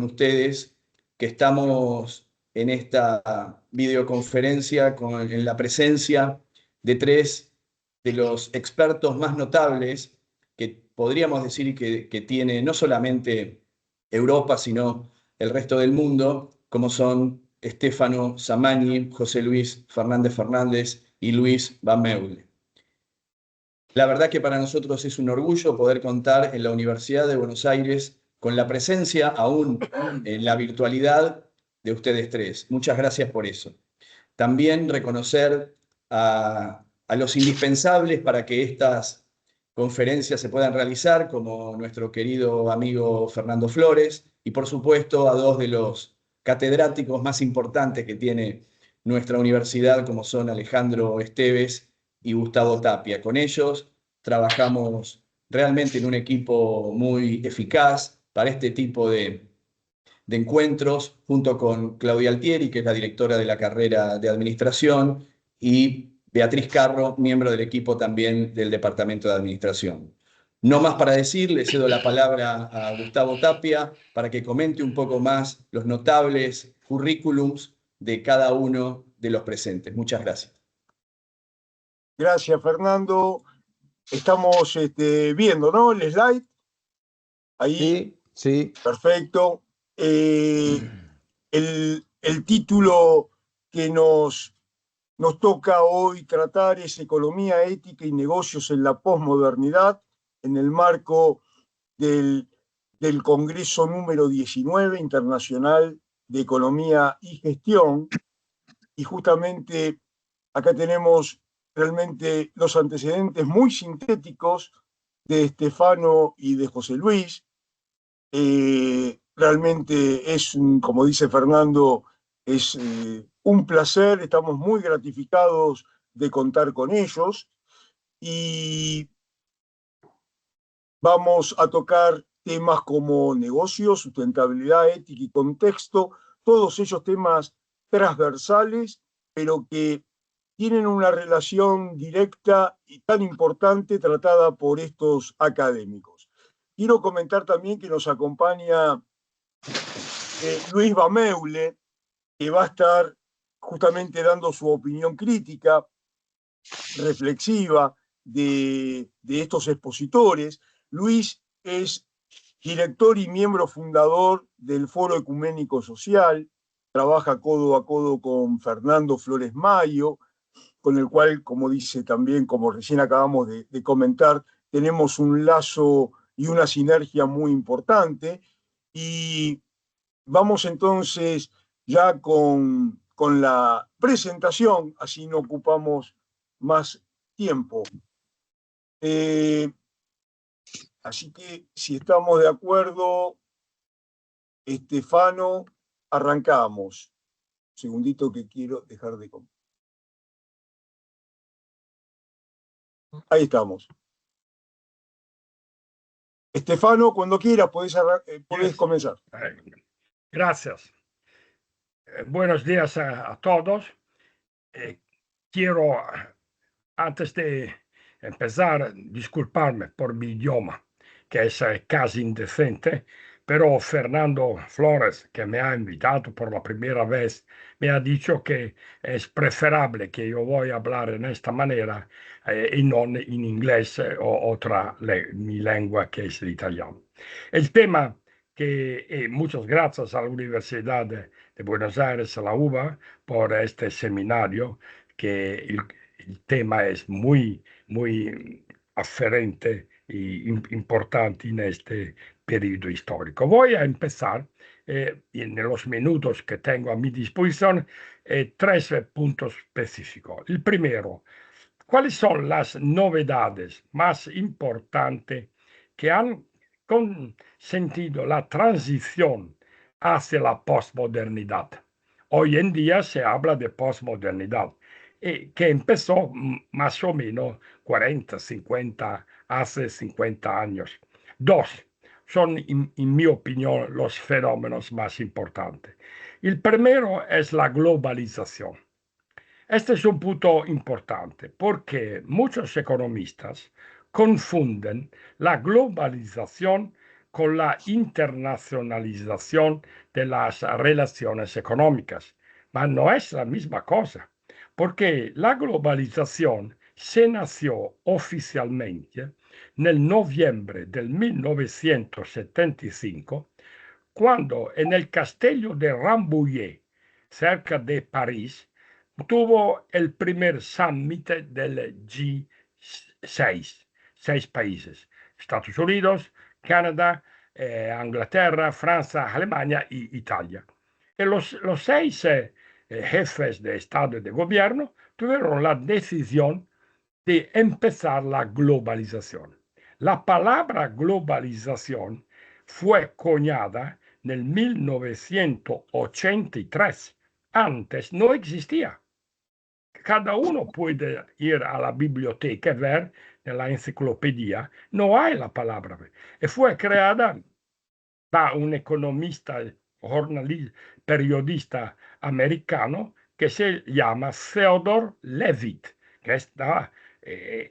ustedes que estamos en esta videoconferencia en la presencia de tres de los expertos más notables que podríamos decir que tiene no solamente Europa, sino el resto del mundo, como son Stefano Samani, José Luis Fernández Fernández y Luis Van Meulen. La verdad que para nosotros es un orgullo poder contar en la Universidad de Buenos Aires con la presencia, aún en la virtualidad, de ustedes tres. Muchas gracias por eso. También reconocer a los indispensables para que estas conferencias se puedan realizar, como nuestro querido amigo Fernando Flores, y por supuesto a dos de los catedráticos más importantes que tiene nuestra universidad, como son Alejandro Esteves y Gustavo Tapia. Con ellos trabajamos realmente en un equipo muy eficaz para este tipo de encuentros, junto con Claudia Altieri, que es la directora de la carrera de Administración, y Beatriz Carro, miembro del equipo también del Departamento de Administración. No más para decir, le cedo la palabra a Gustavo Tapia para que comente un poco más los notables currículums de cada uno de los presentes. Muchas gracias. Gracias, Fernando. Estamos viendo, ¿no? El slide. Ahí. Sí, sí. Perfecto. El título que nos toca hoy tratar es Economía, Ética y Negocios en la Posmodernidad, en el marco del Congreso número 19 Internacional de Economía y Gestión. Y justamente acá tenemos realmente los antecedentes muy sintéticos de Stefano y de José Luis. Realmente es, como dice Fernando, es un placer, estamos muy gratificados de contar con ellos y vamos a tocar temas como negocios, sustentabilidad, ética y contexto, todos ellos temas transversales, pero que tienen una relación directa y tan importante tratada por estos académicos. Quiero comentar también que nos acompaña Luis Van Meulen, que va a estar justamente dando su opinión crítica, reflexiva de estos expositores. Luis es director y miembro fundador del Foro Ecuménico Social, trabaja codo a codo con Fernando Flores Mayo, con el cual, como dice también, como recién acabamos de comentar, tenemos un lazo y una sinergia muy importante. Y vamos entonces ya con la presentación, así no ocupamos más tiempo. Así que si estamos de acuerdo, Stefano, arrancamos. Un segundito que quiero dejar de comer. Ahí estamos. Stefano, cuando quieras podés comenzar. Gracias. Buenos días a todos. Quiero, antes de empezar, disculparme por mi idioma, que es casi indecente, pero Fernando Flores, que me ha invitado por la primera vez, me ha dicho que es preferible que yo voy a hablar en esta manera y no en inglés o mi lengua, que es el italiano. El tema que muchas gracias a la Universidad de Buenos Aires, a la UBA, por este seminario, que el tema es muy aferente y importante en este periodo histórico. Voy a empezar en los minutos que tengo a mi disposición, tres puntos específicos. El primero, ¿cuáles son las novedades más importantes que han consentido la transición hacia la posmodernidad? Hoy en día se habla de posmodernidad, que empezó más o menos 40, 50, hace 50 años. Dos son, en mi opinión, los fenómenos más importantes. El primero es la globalización. Este es un punto importante porque muchos economistas confunden la globalización con la internacionalización de las relaciones económicas. Pero no es la misma cosa, porque la globalización se nació oficialmente nel noviembre del 1975, cuando en el castillo de Rambouillet, cerca de París, tuvo el primer summit del G6, 6 países: Estados Unidos, Canadá, Inglaterra, Francia, Alemania y Italia. Y los 6 jefes de Estado y de Gobierno tuvieron la decisión de empezar la globalización. La palabra globalización fue coñada en el 1983. Antes no existía. Cada uno puede ir a la biblioteca y ver en la enciclopedia, no hay la palabra. Y fue creada por un economista, periodista americano que se llama Theodore Levitt, que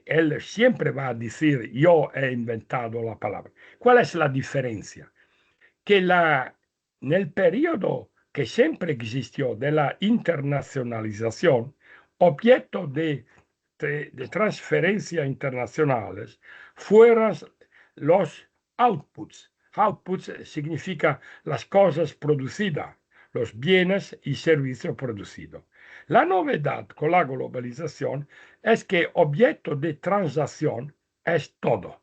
él siempre va a decir: yo he inventado la palabra. ¿Cuál es la diferencia? Que en el periodo que siempre existió de la internacionalización, objeto de transferencia internacionales fueron los outputs. Outputs significa las cosas producidas, los bienes y servicios producidos. La novedad con la globalización es que objeto de transacción es todo,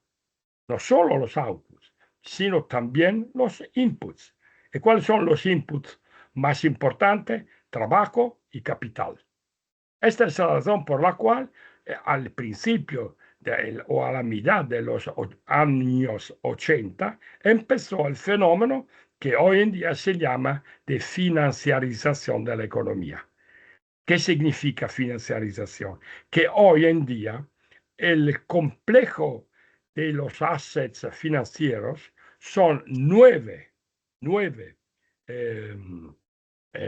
no solo los outputs, sino también los inputs. ¿Y cuáles son los inputs más importantes? Trabajo y capital. Esta es la razón por la cual al principio o a la mitad de los años 80 empezó el fenómeno que hoy en día se llama de financiarización de la economía. ¿Qué significa financiarización? Que hoy en día el complejo de los assets financieros son nueve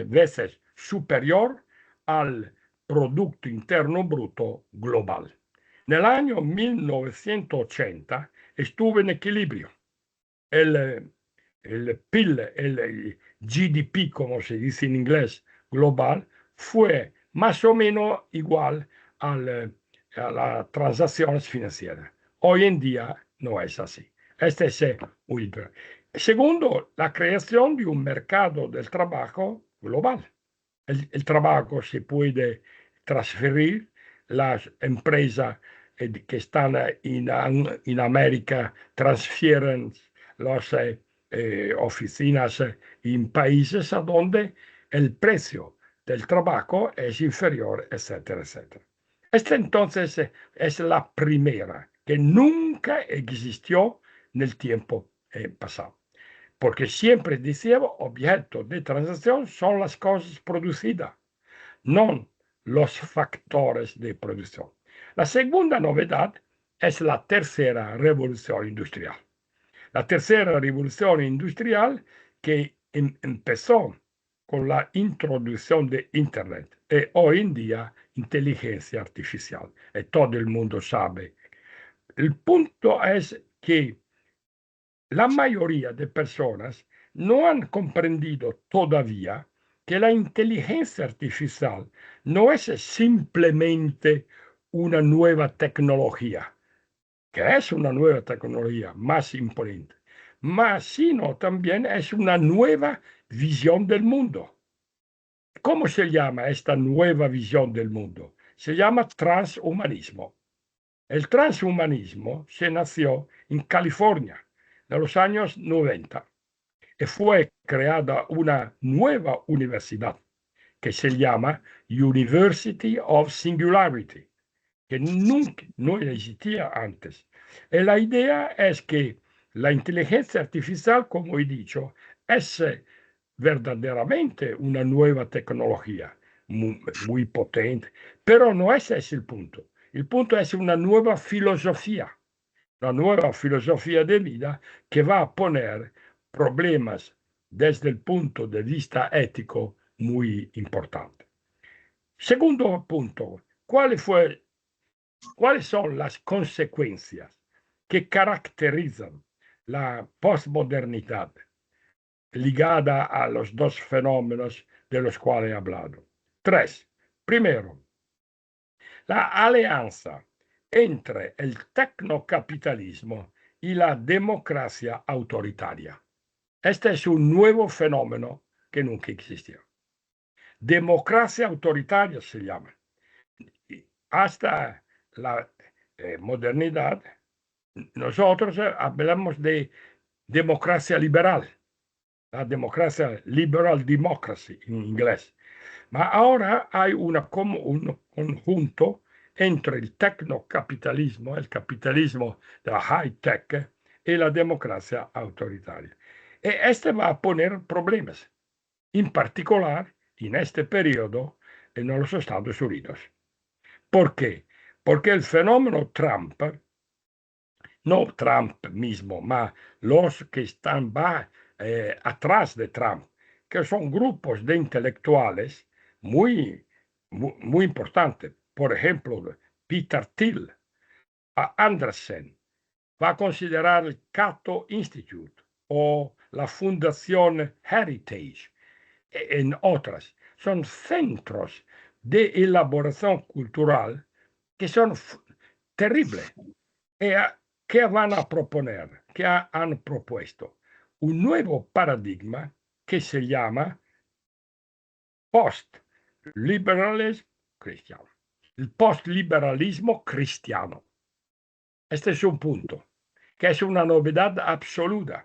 veces superior al Producto Interno Bruto global. En el año 1980 estuvo en equilibrio. El PIB, el GDP, como se dice en inglés, global, fue más o menos igual a las transacciones financieras. Hoy en día no es así. Este es un. Segundo, la creación de un mercado del trabajo global. El trabajo se puede transferir. Las empresas que están en América transfieren las oficinas en países a donde el precio del trabajo es inferior, etcétera, etcétera. Esta entonces es la primera que nunca existió en el tiempo pasado. Porque siempre decíamos, objeto de transacción son las cosas producidas, no los factores de producción. La segunda novedad es la tercera revolución industrial. La tercera revolución industrial que empezó con la introducción de Internet y hoy en día inteligencia artificial. Y todo el mundo sabe. El punto es que la mayoría de personas no han comprendido todavía que la inteligencia artificial no es simplemente una nueva tecnología, que es una nueva tecnología más imponente, sino también es una nueva visión del mundo. ¿Cómo se llama esta nueva visión del mundo? Se llama transhumanismo. El transhumanismo se nació en California en los años 90 y fue creada una nueva universidad que se llama University of Singularity, que nunca no existía antes. Y la idea es que la inteligencia artificial, como he dicho, es verdaderamente una nueva tecnología muy potente, pero no ese es el punto. El punto es una nueva filosofía de vida que va a poner problemas desde el punto de vista ético muy importantes. Segundo punto, ¿cuáles son las consecuencias que caracterizan la postmodernidad ligada a los dos fenómenos de los cuales he hablado. 3. Primero, la alianza entre el tecnocapitalismo y la democracia autoritaria. Este es un nuevo fenómeno que nunca existió. Democracia autoritaria se llama. Hasta la modernidad, nosotros hablamos de democracia liberal, la democracia liberal democracy en inglés. Ma ahora hay un conjunto entre el tecnocapitalismo, el capitalismo de la high-tech y la democracia autoritaria. Y este va a poner problemas, en particular en este periodo en los Estados Unidos. ¿Por qué? Porque el fenómeno Trump, no Trump mismo, mas los que están atrás de Trump, que son grupos de intelectuales muy importantes. Por ejemplo, Peter Thiel, Anderson, va a considerar el Cato Institute o la Fundación Heritage, en otras. Son centros de elaboración cultural que son terribles. ¿Qué van a proponer? ¿Qué han propuesto? Un nuevo paradigma que se llama post-liberalismo cristiano. El post-liberalismo cristiano. Este es un punto, que es una novedad absoluta,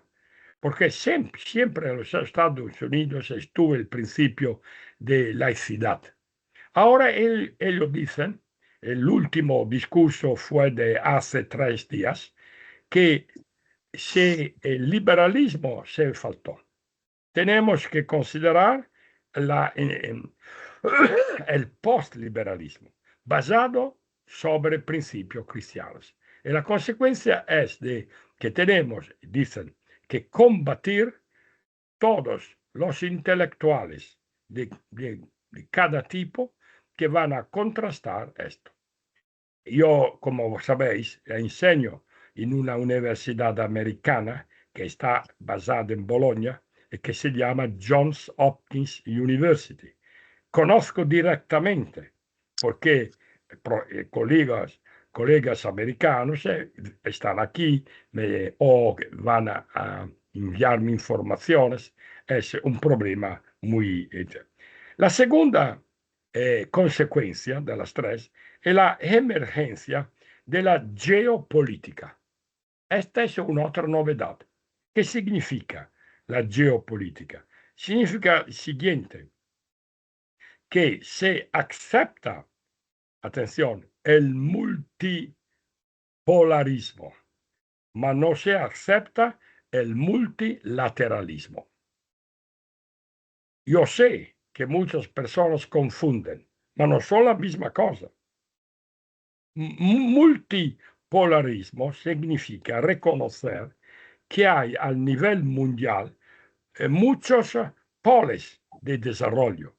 porque siempre en los Estados Unidos estuvo el principio de laicidad. Ahora ellos dicen, el último discurso fue de hace 3 días, que si el liberalismo se faltó, tenemos que considerar el postliberalismo basado sobre principios cristianos. Y la consecuencia es de que tenemos, dicen, que combatir todos los intelectuales de cada tipo que van a contrastar esto. Yo, como sabéis, enseño en una universidad americana que está basada en Bolonia y que se llama Johns Hopkins University. Conozco directamente porque colegas americanos están aquí o van a enviarme informaciones. Es un problema muy... La segunda consecuencia de las 3 es la emergencia de la geopolítica. Esta es una otra novedad. ¿Qué significa la geopolítica? Significa lo siguiente, que se acepta, atención, el multipolarismo, mas no se acepta el multilateralismo. Yo sé que muchas personas confunden, pero no son la misma cosa. Multipolarismo significa reconocer que hay al nivel mundial muchos polos de desarrollo,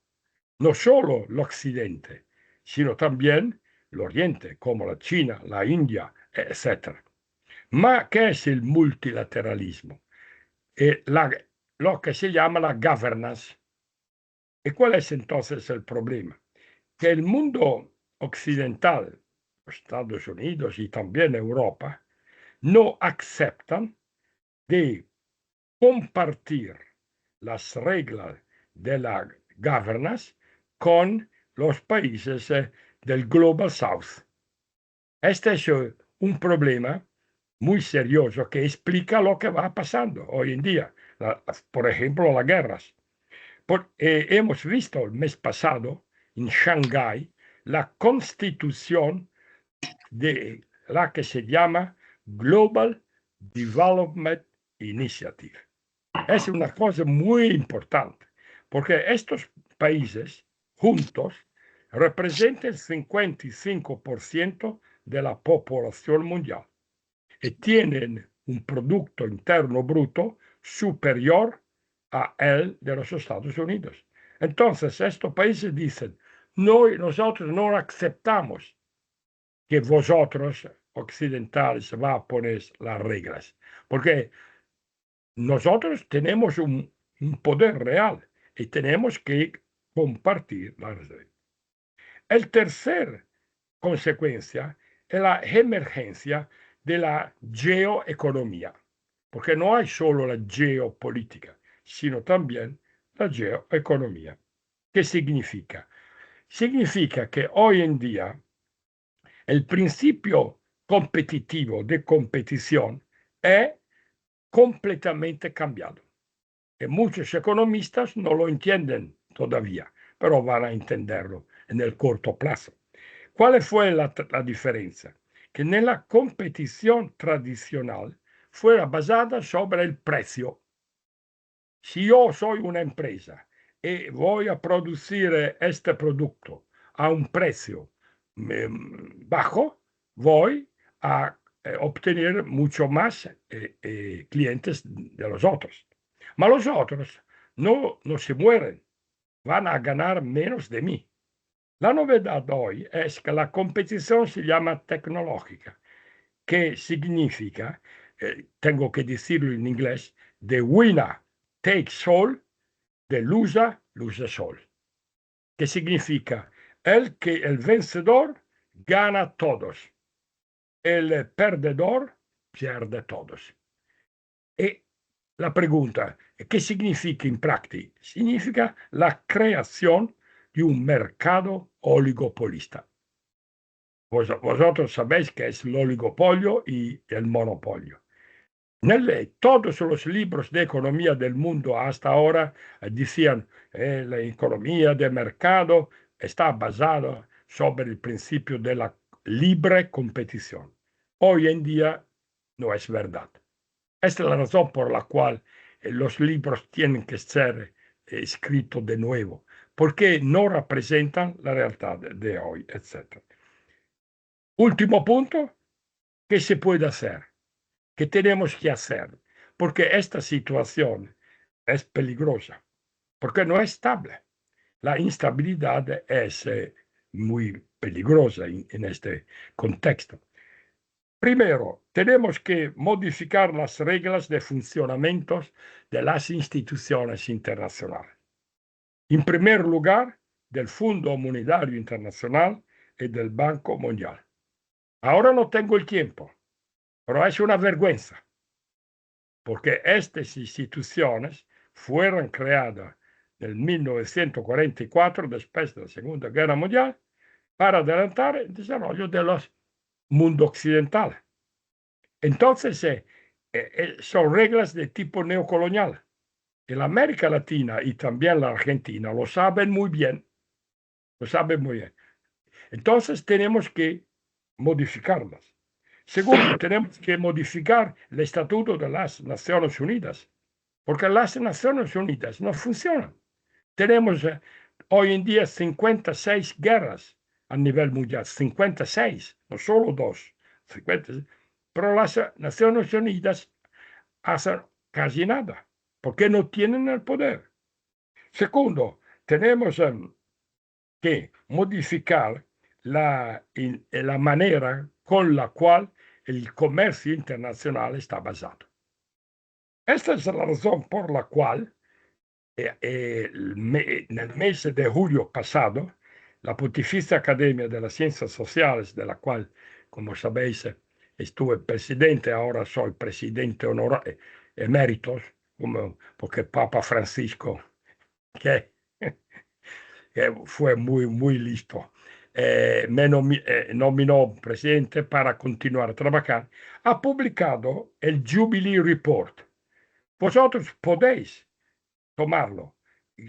no solo el occidente, sino también el oriente, como la China, la India, etc. Ma ¿qué es el multilateralismo? Lo que se llama la governance. ¿Y cuál es entonces el problema? Que el mundo occidental, Estados Unidos y también Europa, no aceptan de compartir las reglas de la governance con los países del Global South. Este es un problema muy serio que explica lo que va pasando hoy en día. Por ejemplo, las guerras. Hemos visto el mes pasado en Shanghái la constitución de la que se llama Global Development Initiative. Es una cosa muy importante, porque estos países juntos representan el 55% de la población mundial y tienen un Producto Interno Bruto superior a el de los Estados Unidos. Entonces, estos países dicen, nosotros no aceptamos que vosotros occidentales va a poner las reglas, porque nosotros tenemos un poder real y tenemos que compartir la red. El tercer consecuencia es la emergencia de la geoeconomía, porque no hay solo la geopolítica, sino también la geoeconomía. ¿Qué significa? Significa que hoy en día el principio competitivo de competición es completamente cambiado. Y muchos economistas no lo entienden todavía, pero van a entenderlo en el corto plazo. ¿Cuál fue la diferencia? Que en la competición tradicional fuera basada sobre el precio. Si yo soy una empresa y voy a producir este producto a un precio bajo, voy a obtener mucho más clientes de los otros. Pero los otros no se mueren, van a ganar menos de mí. La novedad hoy es que la competición se llama tecnológica, que significa, tengo que decirlo en inglés, the winner takes all, the loser loses all. Que significa el vencedor gana todos, el perdedor pierde todos. Y la pregunta, ¿qué significa en práctica? Significa la creación de un mercado oligopolista. Vosotros sabéis qué es el oligopolio y el monopolio. Todos los libros de economía del mundo hasta ahora decían la economía de mercado está basada sobre el principio de la libre competición. Hoy en día no es verdad. Esta es la razón por la cual los libros tienen que ser escritos de nuevo, porque no representan la realidad de hoy, etc. Último punto, ¿qué se puede hacer? ¿Qué tenemos que hacer? Porque esta situación es peligrosa, porque no es estable. La instabilidad es muy peligrosa en este contexto. Primero, tenemos que modificar las reglas de funcionamiento de las instituciones internacionales. En primer lugar, del Fondo Monetario Internacional y del Banco Mundial. Ahora no tengo el tiempo, pero es una vergüenza, porque estas instituciones fueron creadas en 1944, después de la Segunda Guerra Mundial, para adelantar el desarrollo del mundo occidental. Entonces, son reglas de tipo neocolonial. En América Latina y también la Argentina lo saben muy bien. Lo saben muy bien. Entonces, tenemos que modificarlas. Segundo, tenemos que modificar el Estatuto de las Naciones Unidas, porque las Naciones Unidas no funcionan. Tenemos hoy en día 56 guerras a nivel mundial, 56, no solo dos, 56. Pero las Naciones Unidas hacen casi nada, porque no tienen el poder. Segundo, tenemos que modificar la manera con la cual el comercio internacional está basado. Esta es la razón por la cual en el mes de julio pasado, la Pontificia Academia de las Ciencias Sociales, de la cual, como sabéis, estuve presidente, ahora soy presidente emérito, porque Papa Francisco, que fue muy listo, me nominó presidente para continuar a trabajar, ha publicado el Jubilee Report. Vosotros podéis tomarlo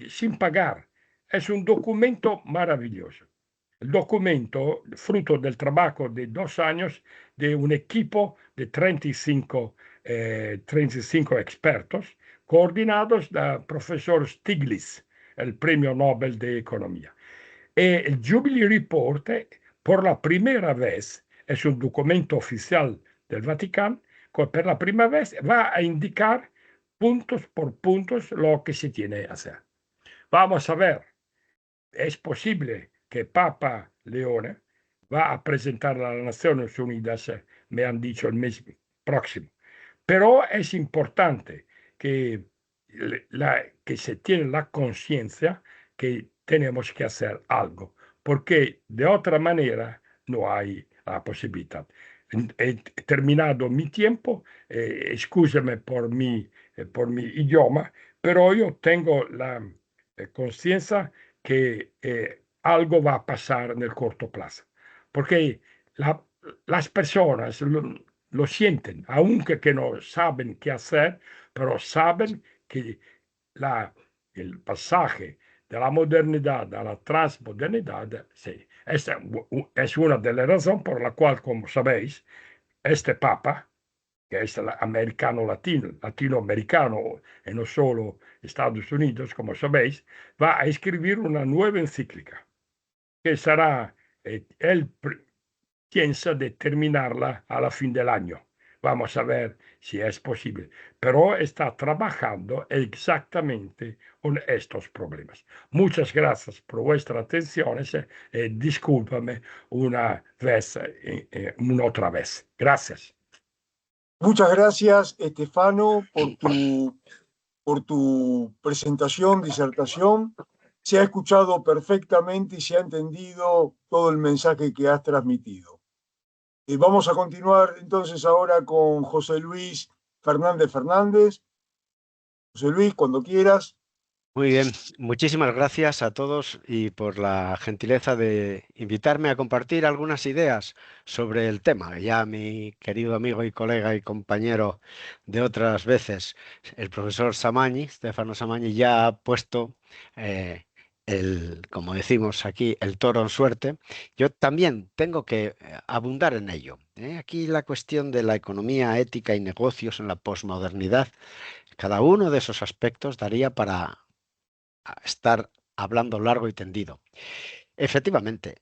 sin pagar. Es un documento maravilloso. El documento, fruto del trabajo de 2 años de un equipo de 35 expertos, coordinados da profesor Stiglitz, el premio Nobel de Economía. El Jubilee Report, por la primera vez, es un documento oficial del Vaticano, que por la primera vez va a indicar puntos por puntos lo que se tiene que hacer. Vamos a ver, es posible que Papa Leone va a presentar a las Naciones Unidas, me han dicho el mes próximo, pero es importante que, que se tiene la conciencia que tenemos que hacer algo, porque de otra manera no hay la posibilidad. He terminado mi tiempo, escúchame por mi idioma, pero yo tengo la conciencia que algo va a pasar en el corto plazo, porque las personas lo sienten, aunque que no saben qué hacer, pero saben que el pasaje de la modernidad a la transmodernidad, sí, es una de las razones por la cual, como sabéis, este Papa, que es el latinoamericano, y no solo Estados Unidos, como sabéis, va a escribir una nueva encíclica, que será, él piensa de terminarla a la fin del año. Vamos a ver si es posible. Pero está trabajando exactamente con estos problemas. Muchas gracias por vuestra atención. Discúlpame una otra vez. Gracias. Muchas gracias, Estefano, por tu presentación, disertación. Se ha escuchado perfectamente y se ha entendido todo el mensaje que has transmitido. Vamos a continuar entonces ahora con José Luis Fernández Fernández. José Luis, cuando quieras. Muy bien, muchísimas gracias a todos y por la gentileza de invitarme a compartir algunas ideas sobre el tema. Ya mi querido amigo y colega y compañero de otras veces, el profesor Samagni, Stefano Samagni, ya ha puesto como decimos aquí, el toro en suerte. Yo también tengo que abundar en ello. Aquí la cuestión de la economía, ética y negocios en la posmodernidad, cada uno de esos aspectos daría para estar hablando largo y tendido. Efectivamente,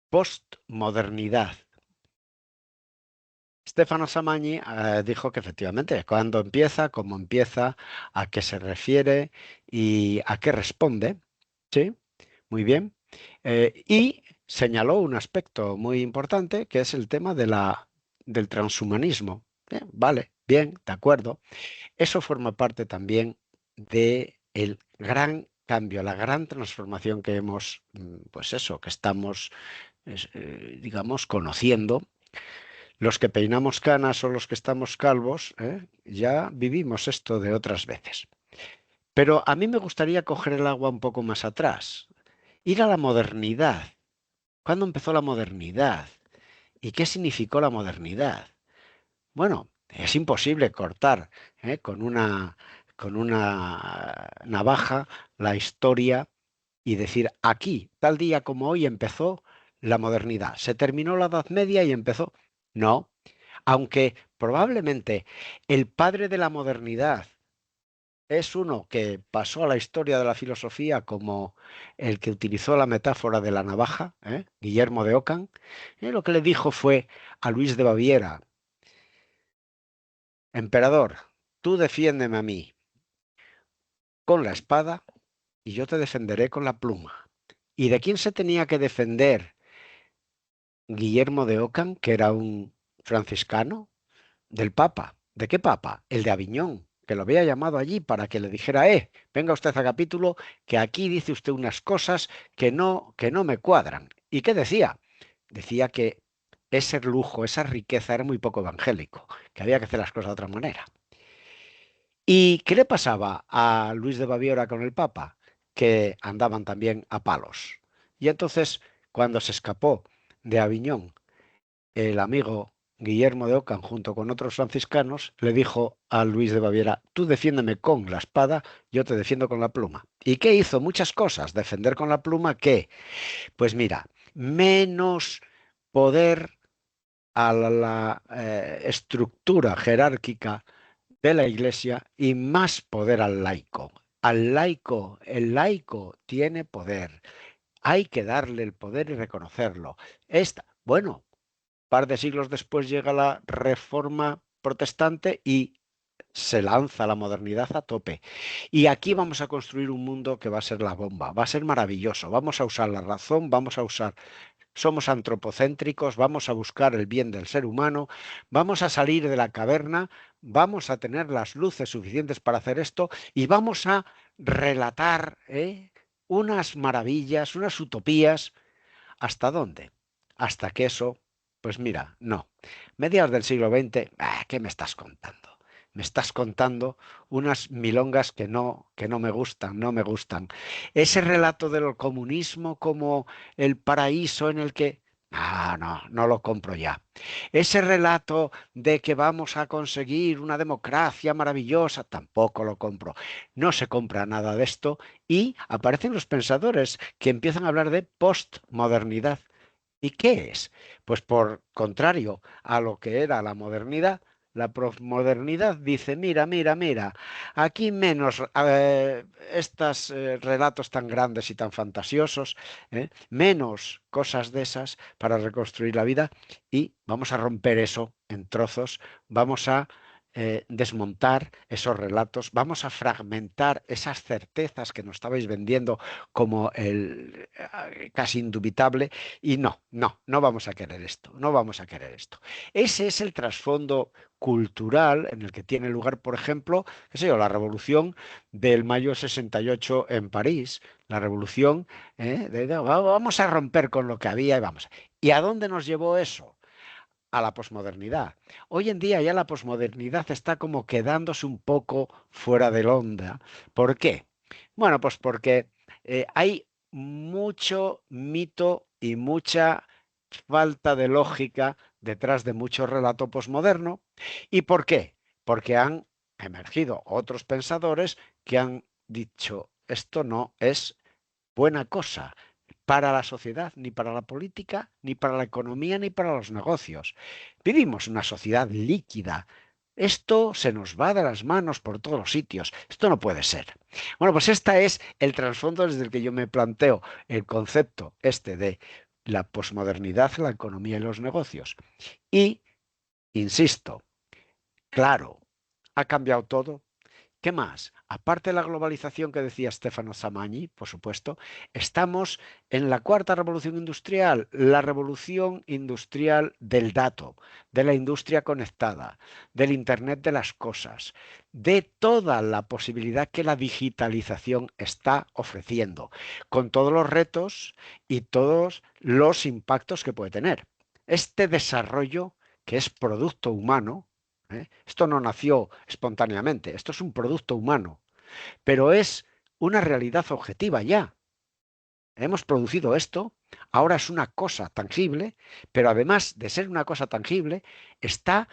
postmodernidad. Stefano Samagni dijo que efectivamente, cuando empieza, cómo empieza, a qué se refiere y a qué responde. Sí, muy bien. Y señaló un aspecto muy importante, que es el tema del transhumanismo. Vale, bien, de acuerdo. Eso forma parte también del gran cambio, la gran transformación que hemos, pues eso, que estamos, digamos, conociendo. Los que peinamos canas o los que estamos calvos, ya vivimos esto de otras veces. Pero a mí me gustaría coger el agua un poco más atrás, ir a la modernidad. ¿Cuándo empezó la modernidad? ¿Y qué significó la modernidad? Bueno, es imposible cortar con una navaja la historia y decir aquí, tal día como hoy empezó la modernidad. Se terminó la Edad Media y empezó. No, aunque probablemente el padre de la modernidad es uno que pasó a la historia de la filosofía como el que utilizó la metáfora de la navaja, Guillermo de Ockham. Lo que le dijo fue a Luis de Baviera: emperador, tú defiéndeme a mí con la espada y yo te defenderé con la pluma. ¿Y de quién se tenía que defender Guillermo de Ockham, que era un franciscano? Del Papa. ¿De qué Papa? El de Aviñón, que lo había llamado allí para que le dijera, venga usted a capítulo, que aquí dice usted unas cosas que no me cuadran. ¿Y qué decía? Decía que ese lujo, esa riqueza era muy poco evangélico, que había que hacer las cosas de otra manera. ¿Y qué le pasaba a Luis de Baviera con el Papa? Que andaban también a palos. Y entonces, cuando se escapó de Aviñón, el amigo Guillermo de Ockham, junto con otros franciscanos, le dijo a Luis de Baviera: tú defiéndeme con la espada, yo te defiendo con la pluma. ¿Y qué hizo? Muchas cosas. Defender con la pluma, ¿qué? Pues mira, menos poder a la estructura jerárquica de la Iglesia y más poder al laico. Al laico, el laico tiene poder. Hay que darle el poder y reconocerlo. Bueno, par de siglos después llega la Reforma Protestante y se lanza la modernidad a tope. Y aquí vamos a construir un mundo que va a ser la bomba, va a ser maravilloso. Vamos a usar la razón, vamos a usar somos antropocéntricos, vamos a buscar el bien del ser humano, vamos a salir de la caverna, vamos a tener las luces suficientes para hacer esto y vamos a relatar unas maravillas, unas utopías. ¿Hasta dónde? Hasta que eso, pues mira, no. Mediados del siglo XX, ¿qué me estás contando? Me estás contando unas milongas que no me gustan, no me gustan. Ese relato del comunismo como el paraíso en el que... no lo compro ya. Ese relato de que vamos a conseguir una democracia maravillosa, tampoco lo compro. No se compra nada de esto y aparecen los pensadores que empiezan a hablar de postmodernidad. ¿Y qué es? Pues por contrario a lo que era la modernidad, la posmodernidad dice, mira, aquí menos estos relatos tan grandes y tan fantasiosos, menos cosas de esas para reconstruir la vida y vamos a romper eso en trozos, vamos a desmontar esos relatos, vamos a fragmentar esas certezas que nos estabais vendiendo como el casi indubitable y no vamos a querer esto, no vamos a querer esto. Ese es el trasfondo cultural en el que tiene lugar, por ejemplo, qué sé yo, la revolución del mayo 68 en París, la revolución vamos a romper con lo que había y vamos. ¿Y a dónde nos llevó eso? A la posmodernidad. Hoy en día ya la posmodernidad está como quedándose un poco fuera de la onda. ¿Por qué? Bueno, pues porque hay mucho mito y mucha falta de lógica detrás de mucho relato posmoderno. ¿Y por qué? Porque han emergido otros pensadores que han dicho, esto no es buena cosa para la sociedad, ni para la política, ni para la economía, ni para los negocios. Vivimos una sociedad líquida. Esto se nos va de las manos por todos los sitios. Esto no puede ser. Bueno, pues este es el trasfondo desde el que yo me planteo el concepto este de la posmodernidad, la economía y los negocios. Y, insisto, claro, ha cambiado todo. ¿Qué más? Aparte de la globalización que decía Stefano Samagni, por supuesto, estamos en la cuarta revolución industrial, la revolución industrial del dato, de la industria conectada, del Internet de las cosas, de toda la posibilidad que la digitalización está ofreciendo, con todos los retos y todos los impactos que puede tener. Este desarrollo, que es producto humano, esto no nació espontáneamente, esto es un producto humano, pero es una realidad objetiva ya. Hemos producido esto, ahora es una cosa tangible, pero además de ser una cosa tangible, está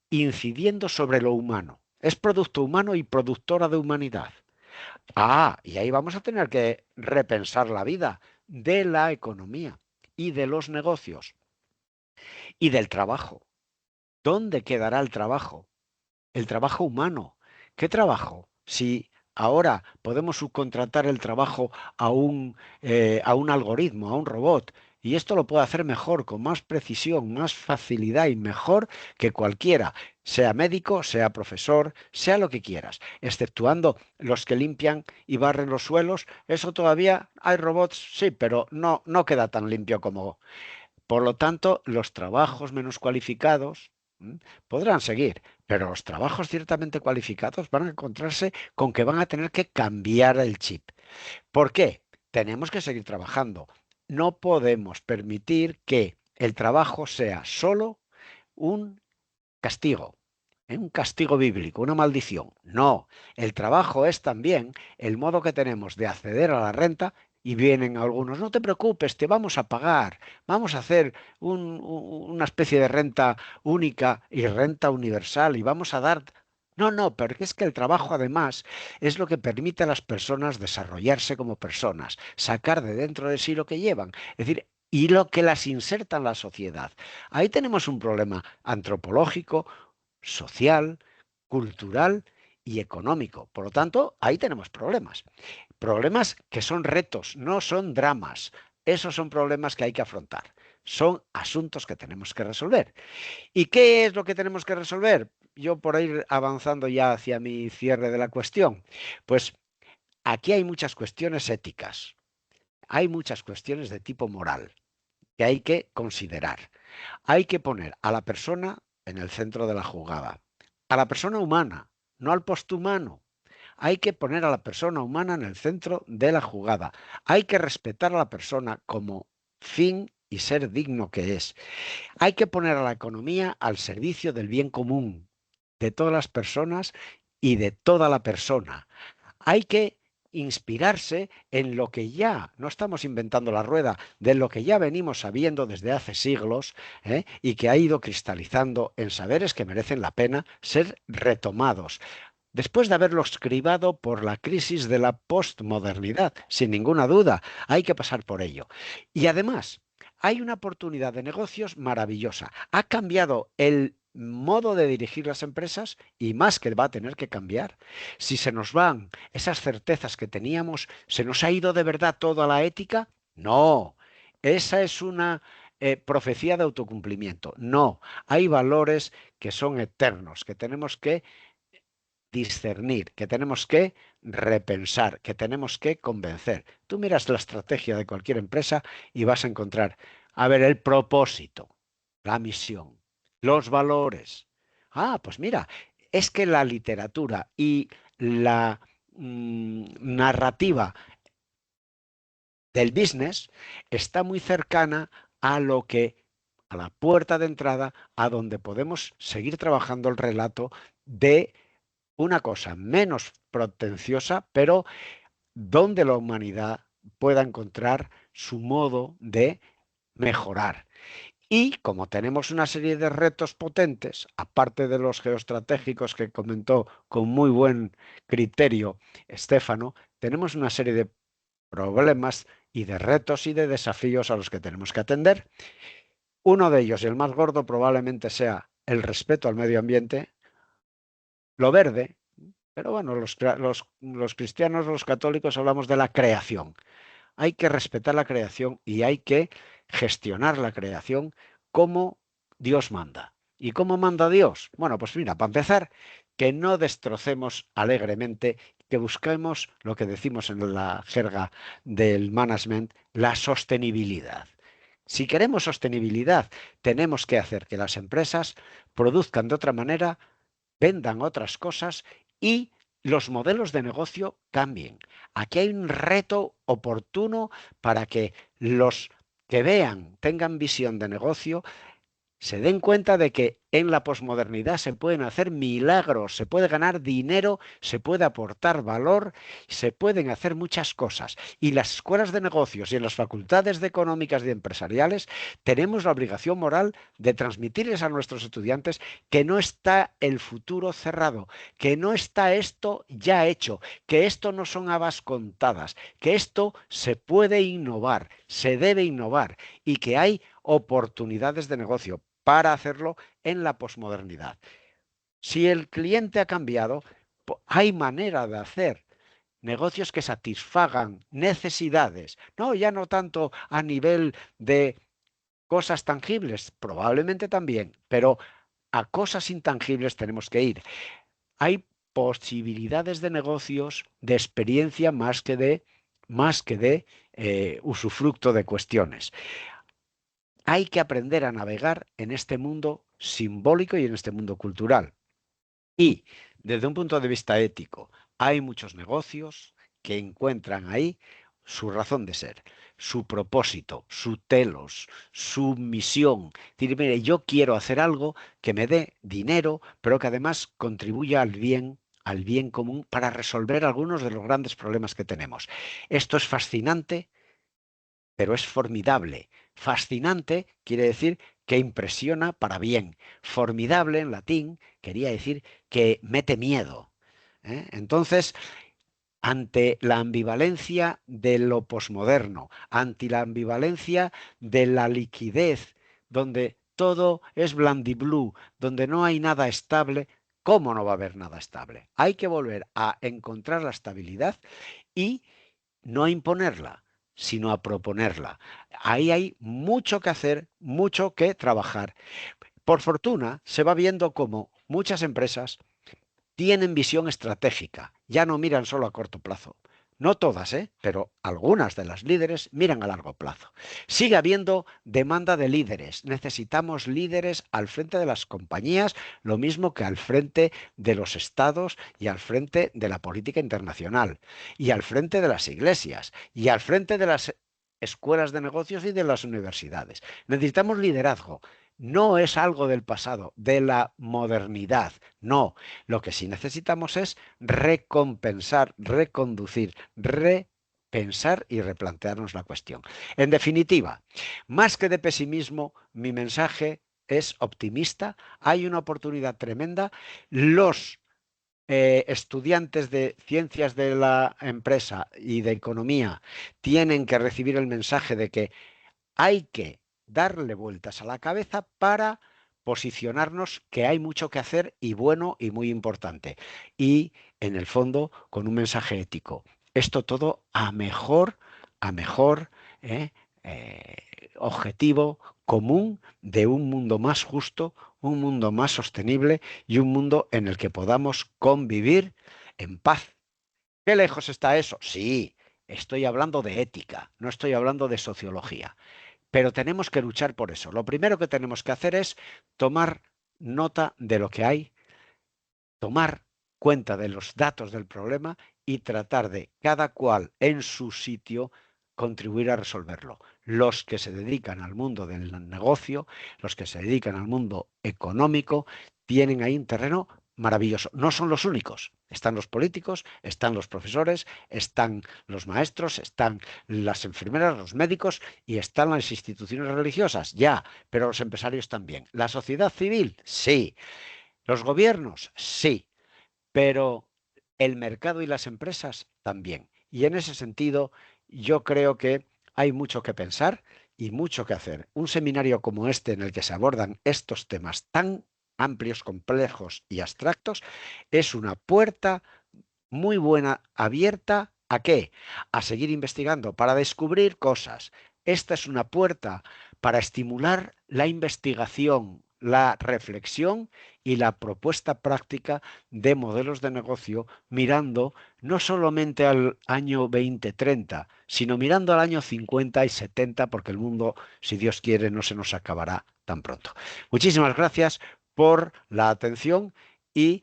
incidiendo sobre lo humano. Es producto humano y productora de humanidad. Y ahí vamos a tener que repensar la vida de la economía y de los negocios y del trabajo. ¿Dónde quedará el trabajo? El trabajo humano. ¿Qué trabajo? Si ahora podemos subcontratar el trabajo a un algoritmo, a un robot, y esto lo puede hacer mejor, con más precisión, más facilidad y mejor que cualquiera, sea médico, sea profesor, sea lo que quieras, exceptuando los que limpian y barren los suelos, eso todavía hay robots, sí, pero no queda tan limpio como... Por lo tanto, los trabajos menos cualificados podrán seguir, pero los trabajos ciertamente cualificados van a encontrarse con que van a tener que cambiar el chip. ¿Por qué? Tenemos que seguir trabajando. No podemos permitir que el trabajo sea solo un castigo, un castigo bíblico, una maldición. No, el trabajo es también el modo que tenemos de acceder a la renta y vienen algunos, no te preocupes, te vamos a pagar, vamos a hacer una especie de renta única y renta universal y vamos a dar... No, pero es que el trabajo además es lo que permite a las personas desarrollarse como personas, sacar de dentro de sí lo que llevan, es decir, y lo que las inserta en la sociedad. Ahí tenemos un problema antropológico, social, cultural y económico. Por lo tanto, ahí tenemos problemas. Problemas que son retos, no son dramas. Esos son problemas que hay que afrontar. Son asuntos que tenemos que resolver. ¿Y qué es lo que tenemos que resolver? Yo por ir avanzando ya hacia mi cierre de la cuestión. Pues aquí hay muchas cuestiones éticas. Hay muchas cuestiones de tipo moral. que hay que considerar. Hay que poner a la persona en el centro de la jugada, a la persona humana, no al posthumano. Hay que poner a la persona humana en el centro de la jugada. Hay que respetar a la persona como fin y ser digno que es. Hay que poner a la economía al servicio del bien común, de todas las personas y de toda la persona. Hay que inspirarse en lo que ya, no estamos inventando la rueda, de lo que ya venimos sabiendo desde hace siglos, y que ha ido cristalizando en saberes que merecen la pena ser retomados. Después de haberlos cribado por la crisis de la postmodernidad, sin ninguna duda, hay que pasar por ello. Y además, hay una oportunidad de negocios maravillosa. Ha cambiado el modo de dirigir las empresas y más que va a tener que cambiar. Si se nos van esas certezas que teníamos, ¿se nos ha ido de verdad toda la ética? No, esa es una profecía de autocumplimiento. No, hay valores que son eternos, que tenemos que discernir, que tenemos que repensar, que tenemos que convencer. Tú miras la estrategia de cualquier empresa y vas a encontrar, a ver, el propósito, la misión, los valores. Ah, pues mira, es que la literatura y la narrativa del business está muy cercana a lo que, a la puerta de entrada, a donde podemos seguir trabajando el relato de una cosa menos pretenciosa, pero donde la humanidad pueda encontrar su modo de mejorar. Y como tenemos una serie de retos potentes, aparte de los geoestratégicos que comentó con muy buen criterio Estéfano, tenemos una serie de problemas y de retos y de desafíos a los que tenemos que atender. Uno de ellos, y el más gordo, probablemente sea el respeto al medio ambiente, lo verde. Pero bueno, los cristianos, los católicos hablamos de la creación. Hay que respetar la creación y hay que gestionar la creación como Dios manda. ¿Y cómo manda Dios? Bueno, pues mira, para empezar, que no destrocemos alegremente, que busquemos lo que decimos en la jerga del management, la sostenibilidad. Si queremos sostenibilidad, tenemos que hacer que las empresas produzcan de otra manera, vendan otras cosas y los modelos de negocio cambien. Aquí hay un reto oportuno para que los que vean, tengan visión de negocio, se den cuenta de que en la posmodernidad se pueden hacer milagros, se puede ganar dinero, se puede aportar valor, se pueden hacer muchas cosas. Y las escuelas de negocios y en las facultades de económicas y empresariales tenemos la obligación moral de transmitirles a nuestros estudiantes que no está el futuro cerrado, que no está esto ya hecho, que esto no son habas contadas, que esto se puede innovar, se debe innovar y que hay oportunidades de negocio para hacerlo en la posmodernidad. Si el cliente ha cambiado, hay manera de hacer negocios que satisfagan necesidades, no ya no tanto a nivel de cosas tangibles, probablemente también, pero a cosas intangibles tenemos que ir. Hay posibilidades de negocios, de experiencia más que de usufructo de cuestiones. Hay que aprender a navegar en este mundo simbólico y en este mundo cultural. Y desde un punto de vista ético, hay muchos negocios que encuentran ahí su razón de ser, su propósito, su telos, su misión. Decir, mire, yo quiero hacer algo que me dé dinero, pero que además contribuya al bien común para resolver algunos de los grandes problemas que tenemos. Esto es fascinante, pero es formidable. Fascinante quiere decir que impresiona para bien. Formidable en latín quería decir que mete miedo. Entonces, ante la ambivalencia de lo posmoderno, ante la ambivalencia de la liquidez, donde todo es blandiblú, donde no hay nada estable, ¿cómo no va a haber nada estable? Hay que volver a encontrar la estabilidad y no a imponerla, sino a proponerla. Ahí hay mucho que hacer, mucho que trabajar. Por fortuna, se va viendo cómo muchas empresas tienen visión estratégica, ya no miran solo a corto plazo, No todas, pero algunas de las líderes miran a largo plazo. Sigue habiendo demanda de líderes. Necesitamos líderes al frente de las compañías, lo mismo que al frente de los estados y al frente de la política internacional, y al frente de las iglesias, y al frente de las escuelas de negocios y de las universidades. Necesitamos liderazgo. No es algo del pasado, de la modernidad. No, lo que sí necesitamos es recompensar, reconducir, repensar y replantearnos la cuestión. En definitiva, más que de pesimismo, mi mensaje es optimista. Hay una oportunidad tremenda. Los estudiantes de ciencias de la empresa y de economía tienen que recibir el mensaje de que hay que darle vueltas a la cabeza para posicionarnos, que hay mucho que hacer y bueno y muy importante. Y en el fondo con un mensaje ético. Esto todo a mejor eh, objetivo común de un mundo más justo, un mundo más sostenible y un mundo en el que podamos convivir en paz. ¿Qué lejos está eso? Sí, estoy hablando de ética, no estoy hablando de sociología. Pero tenemos que luchar por eso. Lo primero que tenemos que hacer es tomar nota de lo que hay, tomar cuenta de los datos del problema y tratar de, cada cual en su sitio, contribuir a resolverlo. Los que se dedican al mundo del negocio, los que se dedican al mundo económico, tienen ahí un terreno maravilloso. No son los únicos. Están los políticos, están los profesores, están los maestros, están las enfermeras, los médicos y están las instituciones religiosas, ya, pero los empresarios también. ¿La sociedad civil? Sí. ¿Los gobiernos? Sí. Pero el mercado y las empresas también. Y en ese sentido, yo creo que hay mucho que pensar y mucho que hacer. Un seminario como este en el que se abordan estos temas tan amplios, complejos y abstractos es una puerta muy buena abierta ¿a qué? A seguir investigando para descubrir cosas. Esta es una puerta para estimular la investigación, la reflexión y la propuesta práctica de modelos de negocio mirando no solamente al año 2030, sino mirando al año 50 y 70, porque el mundo, si Dios quiere, no se nos acabará tan pronto. Muchísimas gracias por la atención y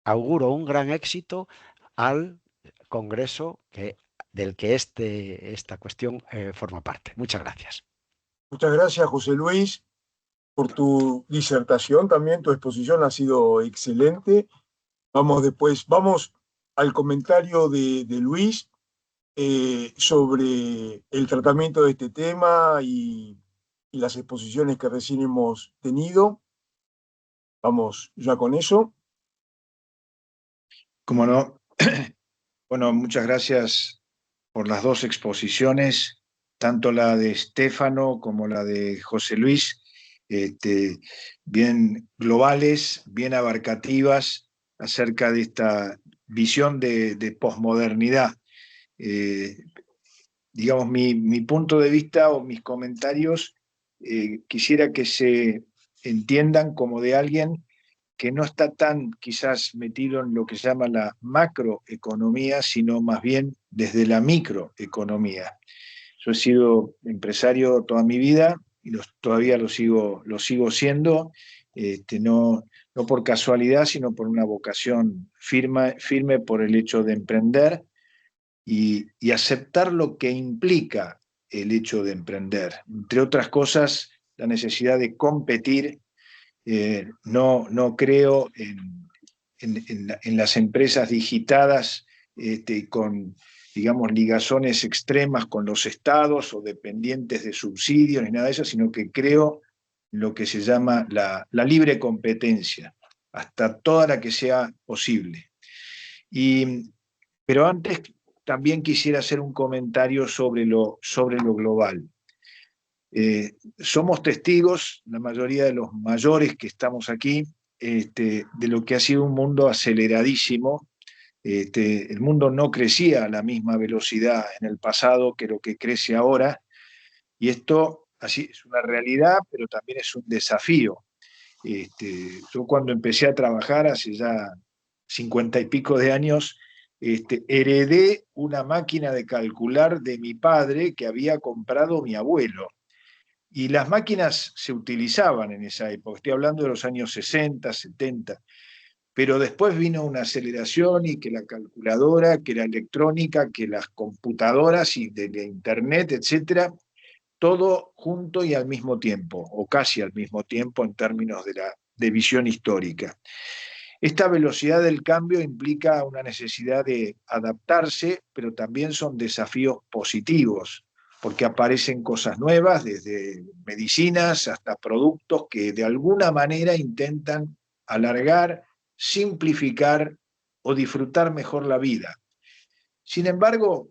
auguro un gran éxito al Congreso del que esta cuestión forma parte. Muchas gracias. Muchas gracias, José Luis, por tu disertación también. Tu exposición ha sido excelente. Vamos al comentario de Luis sobre el tratamiento de este tema y las exposiciones que recién hemos tenido. Vamos ya con eso. Cómo no. Bueno, muchas gracias por las dos exposiciones, tanto la de Stefano como la de José Luis, bien globales, bien abarcativas acerca de esta visión de posmodernidad. Digamos, mi punto de vista o mis comentarios quisiera que se entiendan como de alguien que no está tan quizás metido en lo que se llama la macroeconomía, sino más bien desde la microeconomía. Yo he sido empresario toda mi vida y todavía lo sigo siendo, no por casualidad, sino por una vocación firme por el hecho de emprender y aceptar lo que implica el hecho de emprender. Entre otras cosas, la necesidad de competir. No creo en las empresas digitadas con, digamos, ligazones extremas con los estados o dependientes de subsidios ni nada de eso, sino que creo en lo que se llama la libre competencia, hasta toda la que sea posible. Pero antes también quisiera hacer un comentario sobre lo global. Somos testigos, la mayoría de los mayores que estamos aquí, de lo que ha sido un mundo aceleradísimo. El mundo no crecía a la misma velocidad en el pasado que lo que crece ahora, y esto así es una realidad, pero también es un desafío. Yo cuando empecé a trabajar hace ya 50 y pico de años, heredé una máquina de calcular de mi padre que había comprado mi abuelo. Y las máquinas se utilizaban en esa época, estoy hablando de los años 60, 70, pero después vino una aceleración y que la calculadora, que la electrónica, que las computadoras y de internet, etcétera, todo junto y al mismo tiempo, o casi al mismo tiempo en términos de visión histórica. Esta velocidad del cambio implica una necesidad de adaptarse, pero también son desafíos positivos, porque aparecen cosas nuevas, desde medicinas hasta productos que de alguna manera intentan alargar, simplificar o disfrutar mejor la vida. Sin embargo,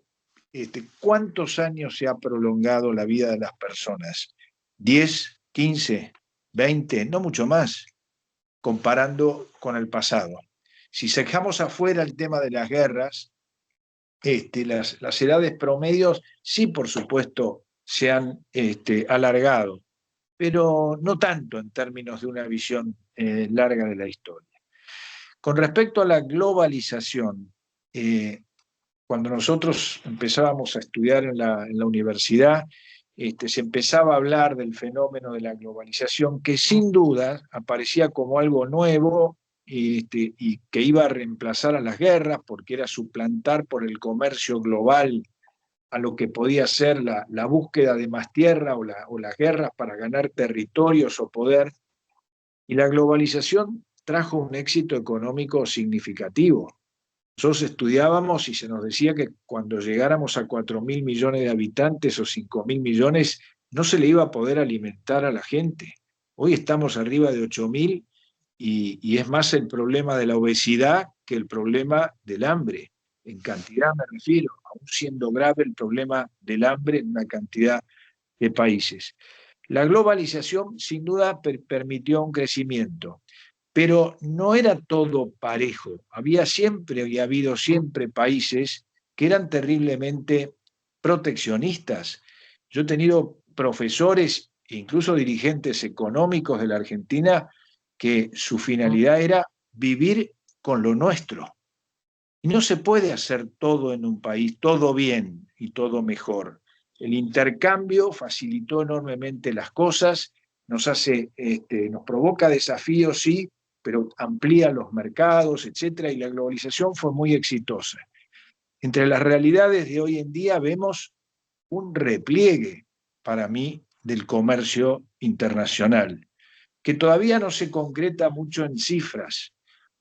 ¿cuántos años se ha prolongado la vida de las personas? ¿10, 15, 20? No mucho más, comparando con el pasado. Si dejamos afuera el tema de las guerras, las edades promedios sí, por supuesto, se han alargado, pero no tanto en términos de una visión larga de la historia. Con respecto a la globalización, cuando nosotros empezábamos a estudiar en la universidad, se empezaba a hablar del fenómeno de la globalización, que sin duda aparecía como algo nuevo y que iba a reemplazar a las guerras, porque era suplantar por el comercio global a lo que podía ser la búsqueda de más tierra o las guerras para ganar territorios o poder. Y la globalización trajo un éxito económico significativo. Nosotros estudiábamos y se nos decía que cuando llegáramos a 4.000 millones de habitantes o 5.000 millones, no se le iba a poder alimentar a la gente. Hoy estamos arriba de 8.000 y es más el problema de la obesidad que el problema del hambre. En cantidad me refiero, aún siendo grave el problema del hambre en una cantidad de países. La globalización sin duda permitió un crecimiento, pero no era todo parejo. Había siempre y ha habido siempre países que eran terriblemente proteccionistas. Yo he tenido profesores e incluso dirigentes económicos de la Argentina que su finalidad era vivir con lo nuestro. Y no se puede hacer todo en un país, todo bien y todo mejor. El intercambio facilitó enormemente las cosas, nos provoca desafíos, sí, pero amplía los mercados, etcétera, y la globalización fue muy exitosa. Entre las realidades de hoy en día vemos un repliegue, para mí, del comercio internacional, que todavía no se concreta mucho en cifras,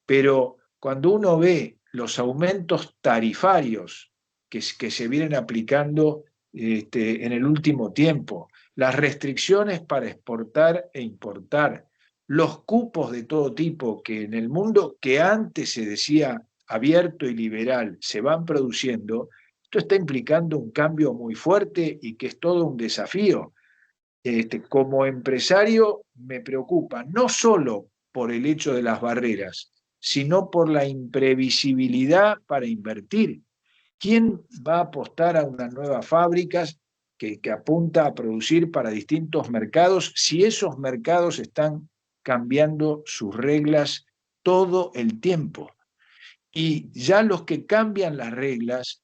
pero cuando uno ve los aumentos tarifarios que se vienen aplicando en el último tiempo, las restricciones para exportar e importar, los cupos de todo tipo que en el mundo que antes se decía abierto y liberal se van produciendo, esto está implicando un cambio muy fuerte y que es todo un desafío. Como empresario me preocupa no solo por el hecho de las barreras, sino por la imprevisibilidad para invertir. ¿Quién va a apostar a unas nuevas fábricas que apunta a producir para distintos mercados si esos mercados están cambiando sus reglas todo el tiempo? Y ya los que cambian las reglas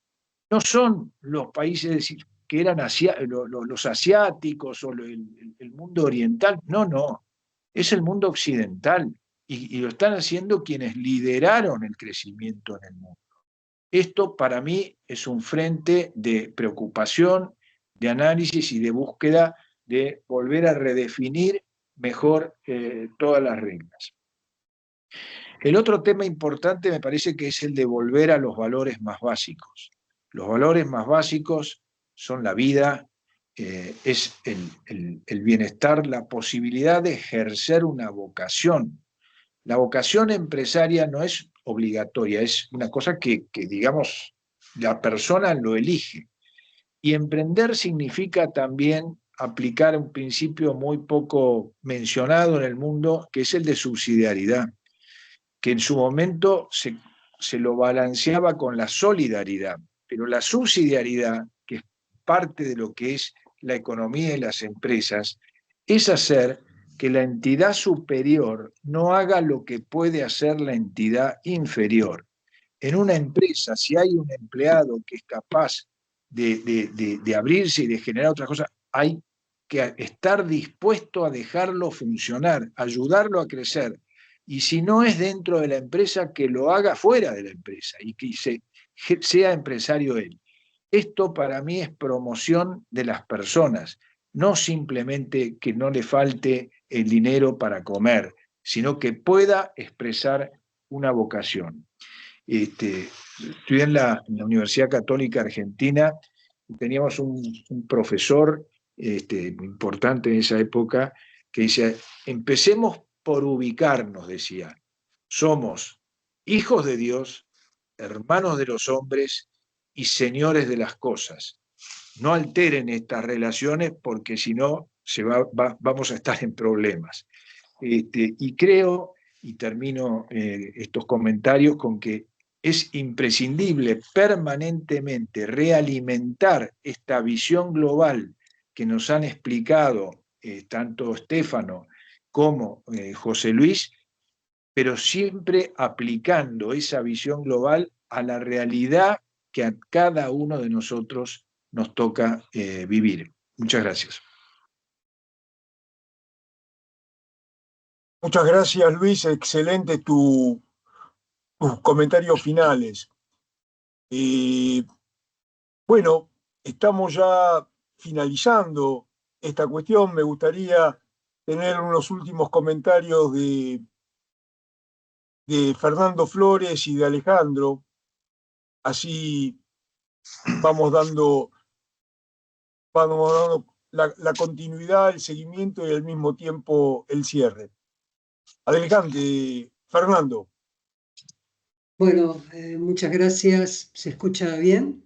no son los países que eran los asiáticos o el mundo oriental, no, es el mundo occidental y lo están haciendo quienes lideraron el crecimiento en el mundo. Esto para mí es un frente de preocupación, de análisis y de búsqueda de volver a redefinir mejor todas las reglas. El otro tema importante me parece que es el de volver a los valores más básicos. Los valores más básicos son la vida, es el bienestar, la posibilidad de ejercer una vocación. La vocación empresaria no es obligatoria, es una cosa que digamos, la persona lo elige. Y emprender significa también aplicar un principio muy poco mencionado en el mundo, que es el de subsidiariedad, que en su momento se lo balanceaba con la solidaridad, pero la subsidiariedad, que es parte de lo que es la economía y las empresas, es hacer que la entidad superior no haga lo que puede hacer la entidad inferior. en una empresa, si hay un empleado que es capaz de abrirse y de generar otras cosas, hay que estar dispuesto a dejarlo funcionar, ayudarlo a crecer. Y si no es dentro de la empresa, que lo haga fuera de la empresa y que sea empresario él. Esto para mí es promoción de las personas, no simplemente que no le falte el dinero para comer, sino que pueda expresar una vocación. Estudié en la Universidad Católica Argentina, teníamos un profesor importante en esa época que decía, empecemos por ubicarnos, decía, somos hijos de Dios, hermanos de los hombres y señores de las cosas. No alteren estas relaciones porque si no vamos a estar en problemas. Y creo, y termino estos comentarios con que es imprescindible permanentemente realimentar esta visión global que nos han explicado tanto Stefano como José Luis, pero siempre aplicando esa visión global a la realidad que a cada uno de nosotros nos toca vivir. Muchas gracias. Muchas gracias, Luis. Excelente tus comentarios finales. Bueno, estamos ya finalizando esta cuestión. Me gustaría tener unos últimos comentarios de Fernando Flores y de Alejandro. Así vamos dando la continuidad, el seguimiento y al mismo tiempo el cierre. Adelante, Fernando. Bueno, muchas gracias. ¿Se escucha bien?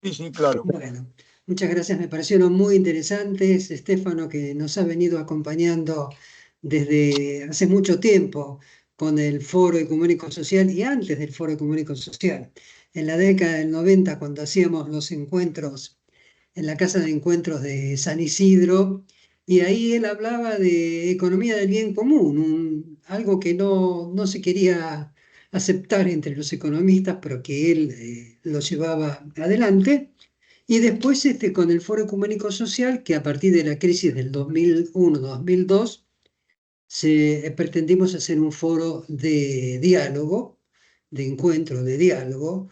Sí, claro. Bueno, muchas gracias. Me parecieron muy interesantes. Stefano, que nos ha venido acompañando desde hace mucho tiempo con el Foro Ecuménico Social y antes del Foro Ecuménico Social. En la década del 90, cuando hacíamos los encuentros en la Casa de Encuentros de San Isidro, y ahí él hablaba de economía del bien común, algo que no se quería aceptar entre los economistas, pero que él lo llevaba adelante. Y después con el Foro Ecuménico Social, que a partir de la crisis del 2001-2002, pretendimos hacer un foro de diálogo, de encuentro, de diálogo,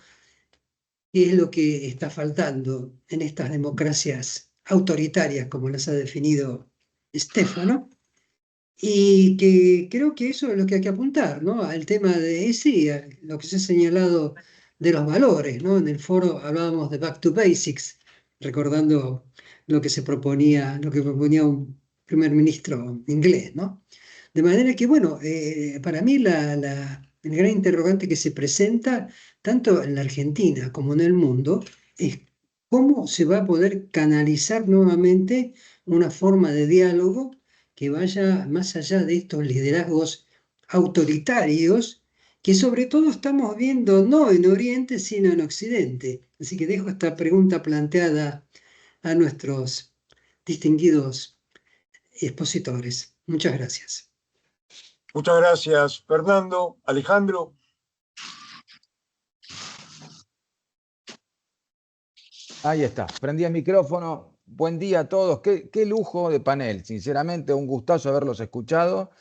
que es lo que está faltando en estas democracias autoritarias, como las ha definido Stefano, y que creo que eso es lo que hay que apuntar, ¿no? Al tema de, sí, a lo que se ha señalado de los valores, ¿no? En el foro hablábamos de Back to Basics, recordando lo que proponía un primer ministro inglés, ¿no? De manera que, bueno, para mí el gran interrogante que se presenta, tanto en la Argentina como en el mundo, es cómo se va a poder canalizar nuevamente una forma de diálogo que vaya más allá de estos liderazgos autoritarios que sobre todo estamos viendo no en Oriente, sino en Occidente. Así que dejo esta pregunta planteada a nuestros distinguidos expositores. Muchas gracias. Muchas gracias, Fernando. Alejandro. Ahí está, prendí el micrófono. Buen día a todos. Qué lujo de panel, sinceramente, un gustazo haberlos escuchado,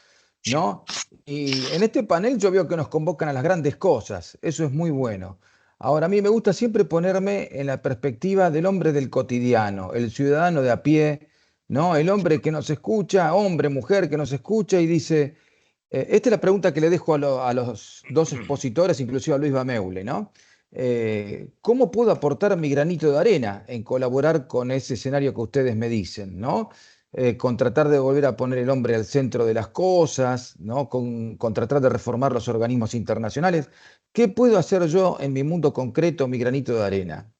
¿no? Y en este panel yo veo que nos convocan a las grandes cosas, eso es muy bueno. Ahora, a mí me gusta siempre ponerme en la perspectiva del hombre del cotidiano, el ciudadano de a pie, ¿no? El hombre que nos escucha, hombre, mujer, que nos escucha y dice, esta es la pregunta que le dejo a los dos expositores, inclusive a Luis Bameule, ¿no? ¿Cómo puedo aportar mi granito de arena en colaborar con ese escenario que ustedes me dicen, ¿no? Con tratar de volver a poner el hombre al centro de las cosas, ¿no? Con tratar de reformar los organismos internacionales. ¿Qué puedo hacer yo en mi mundo concreto, mi granito de arena?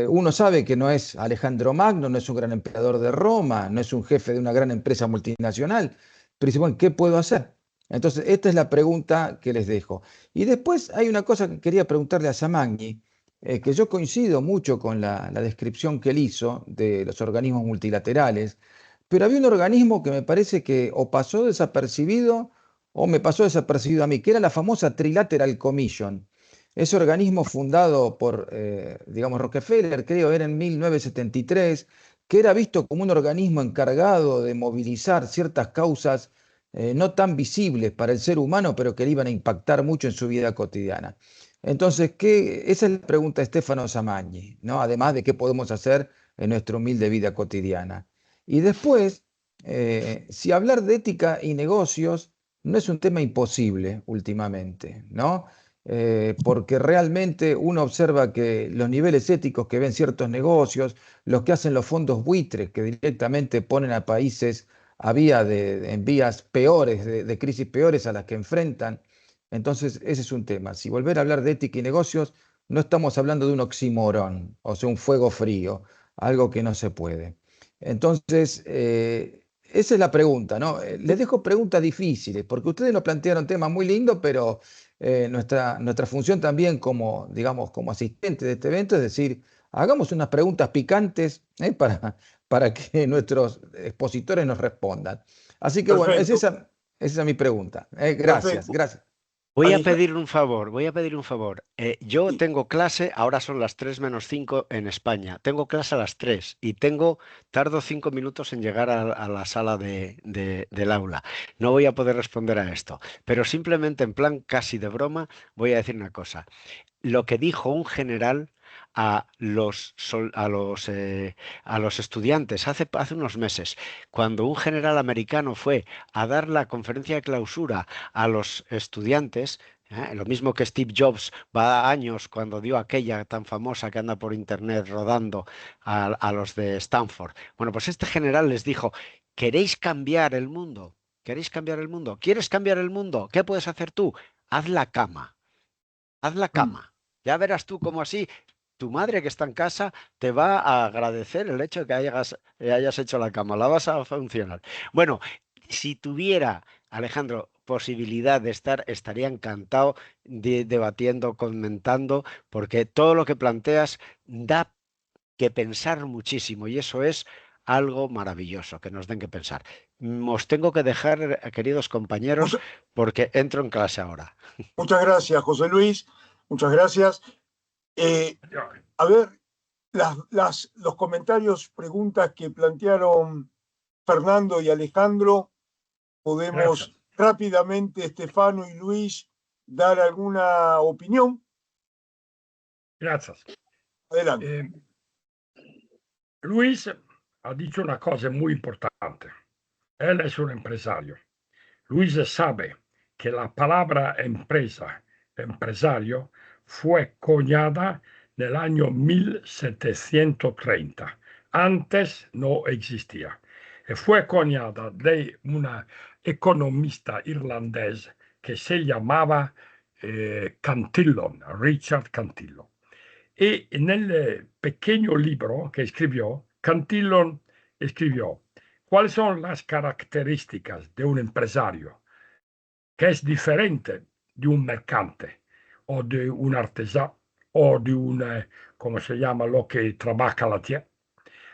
Uno sabe que no es Alejandro Magno, no es un gran emperador de Roma, no es un jefe de una gran empresa multinacional, pero dice, bueno, ¿qué puedo hacer? Entonces, esta es la pregunta que les dejo. Y después hay una cosa que quería preguntarle a Samagni, que yo coincido mucho con la descripción que él hizo de los organismos multilaterales, pero había un organismo que me parece que o pasó desapercibido o me pasó desapercibido a mí, que era la famosa Trilateral Commission. ese organismo fundado por, digamos, Rockefeller, creo, era en 1973, que era visto como un organismo encargado de movilizar ciertas causas no tan visibles para el ser humano, pero que le iban a impactar mucho en su vida cotidiana. Entonces, esa es la pregunta de Stefano Samagni, ¿no? Además de qué podemos hacer en nuestra humilde vida cotidiana. Y después, si hablar de ética y negocios no es un tema imposible últimamente, ¿no? Porque realmente uno observa que los niveles éticos que ven ciertos negocios, los que hacen los fondos buitres, que directamente ponen a países en vías peores, de crisis peores a las que enfrentan. Entonces, ese es un tema. Si volver a hablar de ética y negocios, no estamos hablando de un oxímoron, o sea, un fuego frío, algo que no se puede. Entonces, esa es la pregunta, ¿no? Les dejo preguntas difíciles, porque ustedes nos plantearon temas muy lindos, pero nuestra función también como, digamos, como asistente de este evento es decir, hagamos unas preguntas picantes para que nuestros expositores nos respondan. Así que bueno, esa es mi pregunta. Gracias, gracias. Voy a pedir un favor, voy a pedir un favor. Yo tengo clase, ahora son las 3 menos 5 en España. Tengo clase a las 3 y tardo 5 minutos en llegar a la sala del aula. No voy a poder responder a esto, pero simplemente en plan casi de broma voy a decir una cosa. Lo que dijo un general a los estudiantes hace unos meses, cuando un general americano fue a dar la conferencia de clausura a los estudiantes, lo mismo que Steve Jobs va años cuando dio aquella tan famosa que anda por internet rodando a los de Stanford. Bueno, pues este general les dijo, ¿queréis cambiar el mundo? ¿Queréis cambiar el mundo? ¿Quieres cambiar el mundo? ¿Qué puedes hacer tú? Haz la cama. Haz la cama. Ya verás tú cómo así tu madre que está en casa te va a agradecer el hecho de que hayas hecho la cama. La vas a funcionar. Bueno, si tuviera, Alejandro, posibilidad de estaría encantado debatiendo, comentando, porque todo lo que planteas da que pensar muchísimo y eso es algo maravilloso, que nos den que pensar. Os tengo que dejar, queridos compañeros, porque entro en clase ahora. Muchas gracias, José Luis. Muchas gracias. A ver, los comentarios, preguntas que plantearon Fernando y Alejandro, podemos rápidamente, Stefano y Luis, dar alguna opinión. Gracias. Adelante. Luis ha dicho una cosa muy importante. Él es un empresario. Luis sabe que la palabra empresario, fue coñada en el año 1730. Antes no existía. Y fue coñada de una economista irlandés que se llamaba Cantillon, Richard Cantillon. Y en el pequeño libro que escribió, Cantillon escribió cuáles son las características de un empresario, que es diferente de un mercante o de un artesano o de un, ¿cómo se llama?, lo que trabaja la tierra.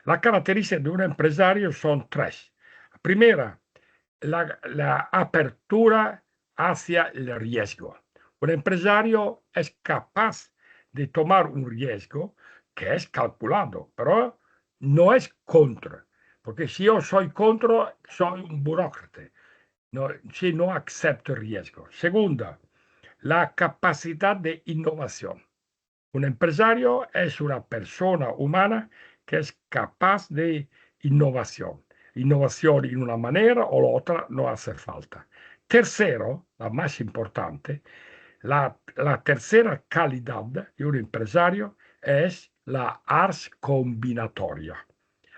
Las características de un empresario son tres. Primera, la apertura hacia el riesgo. Un empresario es capaz de tomar un riesgo que es calculado, pero no es contra. Porque si yo soy contra, soy un burócrata. No, si no acepto riesgo. Segunda, la capacidad de innovación. Un empresario es una persona humana que es capaz de innovación. Innovación en una manera o la otra no hace falta. Tercero, la más importante, la tercera calidad de un empresario es la ars combinatoria.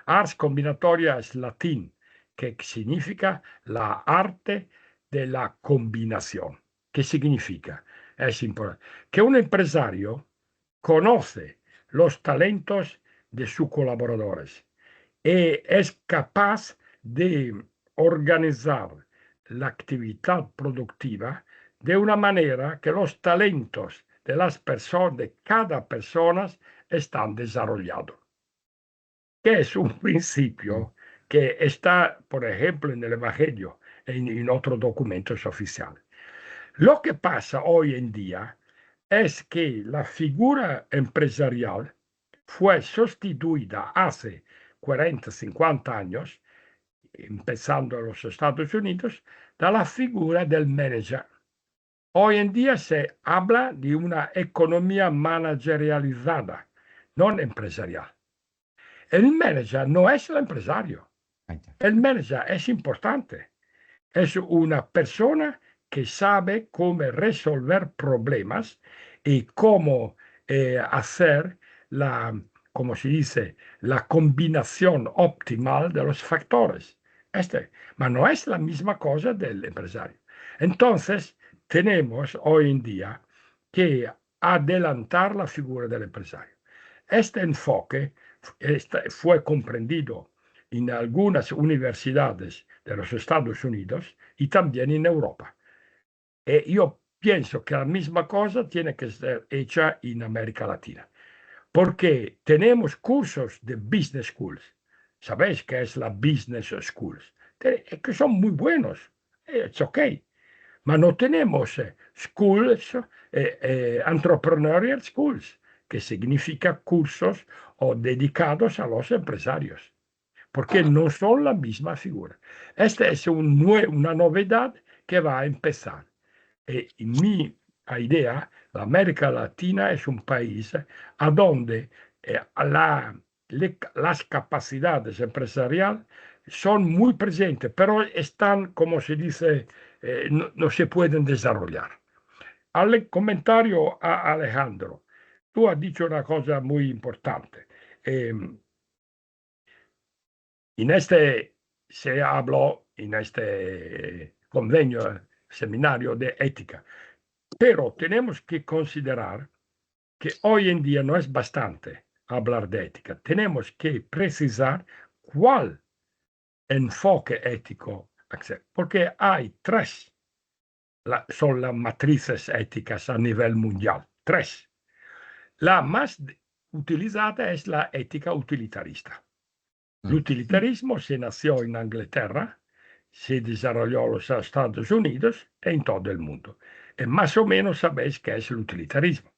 Ars combinatoria es latín, que significa la arte de la combinación. ¿Qué significa? Es importante que un empresario conoce los talentos de sus colaboradores y es capaz de organizar la actividad productiva de una manera que los talentos de las personas, de cada persona, están desarrollados. Que es un principio que está, por ejemplo, en el Evangelio, en otros documentos oficiales. Lo que pasa hoy en día es que la figura empresarial fue sustituida hace 40, 50 años, empezando en los Estados Unidos, de la figura del manager. Hoy en día se habla de una economía managerializada, no empresarial. El manager no es el empresario. El manager es importante. Es una persona que sabe cómo resolver problemas y cómo hacer como se dice, la combinación optimal de los factores. Pero no es la misma cosa del empresario. Entonces, tenemos hoy en día que adelantar la figura del empresario. Este enfoque fue comprendido en algunas universidades de los Estados Unidos y también en Europa. Yo pienso que la misma cosa tiene que ser hecha en América Latina, porque tenemos cursos de business schools. ¿Sabéis qué es la business schools? Que son muy buenos, es ok, pero no tenemos schools, entrepreneurial schools, que significa cursos dedicados a los empresarios, porque no son la misma figura. Esta es una novedad que va a empezar. Mi idea, la América Latina es un país a donde las capacidades empresariales son muy presentes, pero están, como se dice, no se pueden desarrollar. Al comentario a Alejandro, tú has dicho una cosa muy importante. Se habló en este convenio, seminario de ética, pero tenemos que considerar que hoy en día no es bastante hablar de ética. Tenemos que precisar cuál enfoque ético hacer, porque hay tres, son las matrices éticas a nivel mundial, tres. La más utilizada es la ética utilitarista. El utilitarismo se nació en Inglaterra, se desarrolló en los Estados Unidos y en todo el mundo. Y más o menos sabéis qué es el utilitarismo.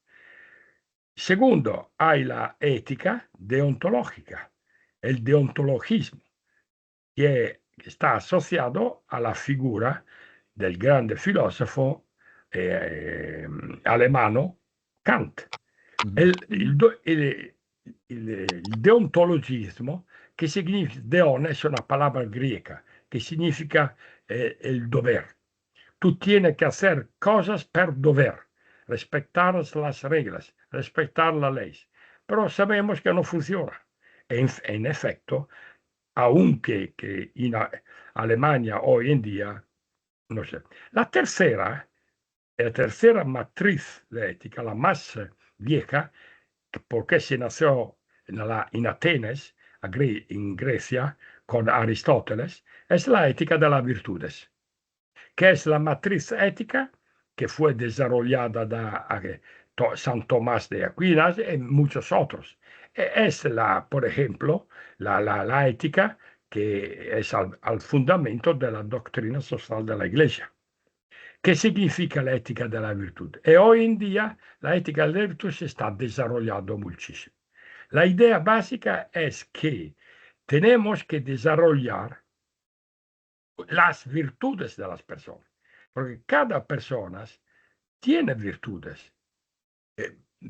Segundo, hay la ética deontológica, el deontologismo, que está asociado a la figura del grande filósofo alemán Kant. El deontologismo, que significa, deon es una palabra griega, que significa el deber. Tú tienes que hacer cosas por deber, respetar las reglas, respetar la ley. Pero sabemos que no funciona. En efecto, aunque en Alemania hoy en día, no sé. La tercera matriz de ética, la más vieja, porque se nació en Atenas, en Grecia, con Aristóteles, es la ética de las virtudes, que es la matriz ética que fue desarrollada por San Tomás de Aquinas y muchos otros. Es por ejemplo, la ética que es al fundamento de la doctrina social de la Iglesia. ¿Qué significa la ética de la virtud? Y hoy en día la ética de la virtud se está desarrollando muchísimo. La idea básica es que tenemos que desarrollar las virtudes de las personas, porque cada persona tiene virtudes,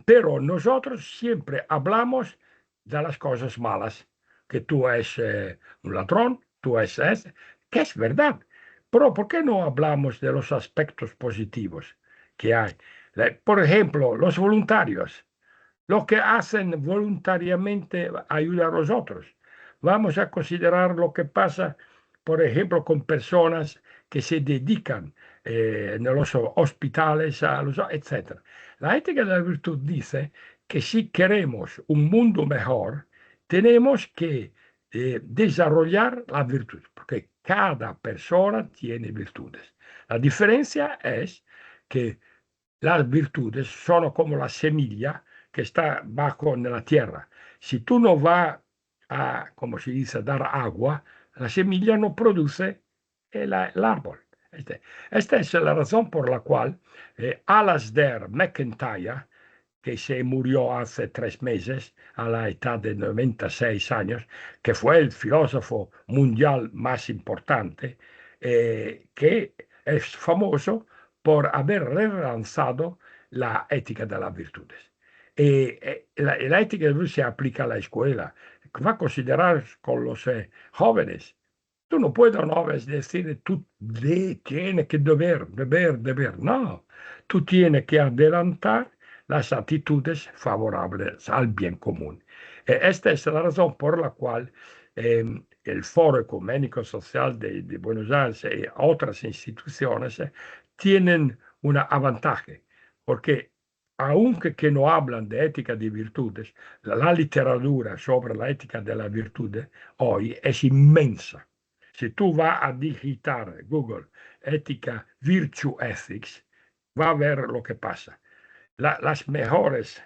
pero nosotros siempre hablamos de las cosas malas, que tú eres un ladrón, tú eres, que es verdad. Pero ¿por qué no hablamos de los aspectos positivos que hay? Por ejemplo, los voluntarios, lo que hacen voluntariamente ayuda a los otros. Vamos a considerar lo que pasa, por ejemplo, con personas que se dedican en los hospitales, etc. La ética de la virtud dice que si queremos un mundo mejor, tenemos que desarrollar la virtud, porque cada persona tiene virtudes. La diferencia es que las virtudes son como la semilla que está bajo en la tierra. Si tú no vas como se dice, dar agua, la semilla no produce el árbol. Esta es la razón por la cual Alasdair MacIntyre, que se murió hace 3 meses a la edad de 96 años, que fue el filósofo mundial más importante, que es famoso por haber relanzado la ética de las virtudes. La ética de virtudes se aplica a la escuela, va a considerar con los jóvenes. Tú no puedes no decir, tú tienes que deber. No, tú tienes que adelantar las actitudes favorables al bien común. Esta es la razón por la cual el Foro Ecuménico Social de Buenos Aires y otras instituciones tienen un avantaje, porque aunque que no hablan de ética de virtudes, la literatura sobre la ética de la virtud hoy es inmensa. Si tú vas a digitar Google ética, virtue ethics, va a ver lo que pasa. Las mejores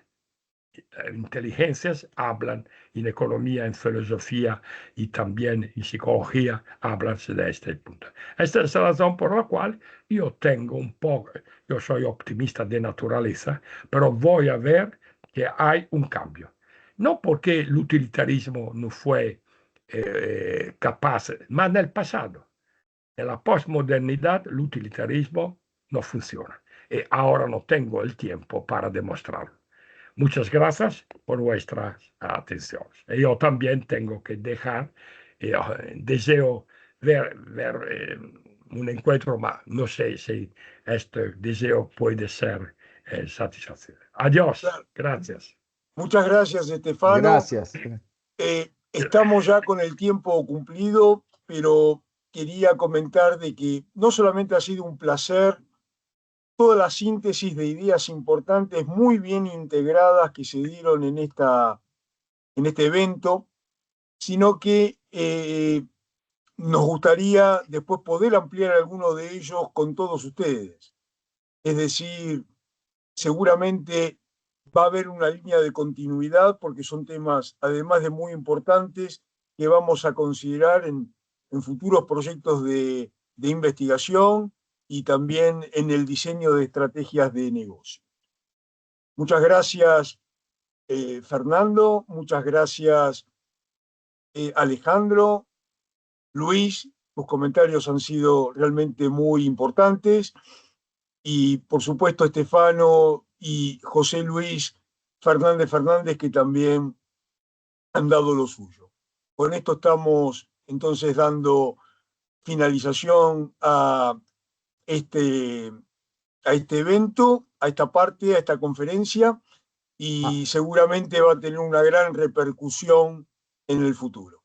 inteligencias hablan en economía, en filosofía y también en psicología, hablan de este punto. Esta es la razón por la cual yo tengo un poco, yo soy optimista de naturaleza, pero voy a ver que hay un cambio. No porque el utilitarismo no fue capaz, mas en el pasado. En la posmodernidad, el utilitarismo no funciona. Y ahora no tengo el tiempo para demostrarlo. Muchas gracias por vuestra atención. Yo también tengo que dejar, deseo ver un encuentro, mas no sé si este deseo puede ser satisfacido. Adiós, gracias. Muchas gracias, Estefano. Gracias. Estamos ya con el tiempo cumplido, pero quería comentar de que no solamente ha sido un placer, toda la síntesis de ideas importantes muy bien integradas que se dieron en este evento, sino que nos gustaría después poder ampliar alguno de ellos con todos ustedes. Es decir, seguramente va a haber una línea de continuidad porque son temas, además de muy importantes, que vamos a considerar en futuros proyectos de investigación y también en el diseño de estrategias de negocio. Muchas gracias, Fernando. Muchas gracias, Alejandro. Luis, tus comentarios han sido realmente muy importantes. Y, por supuesto, Estefano y José Luis Fernández, que también han dado lo suyo. Con esto estamos entonces dando finalización a este evento, a esta parte, a esta conferencia, y seguramente va a tener una gran repercusión en el futuro.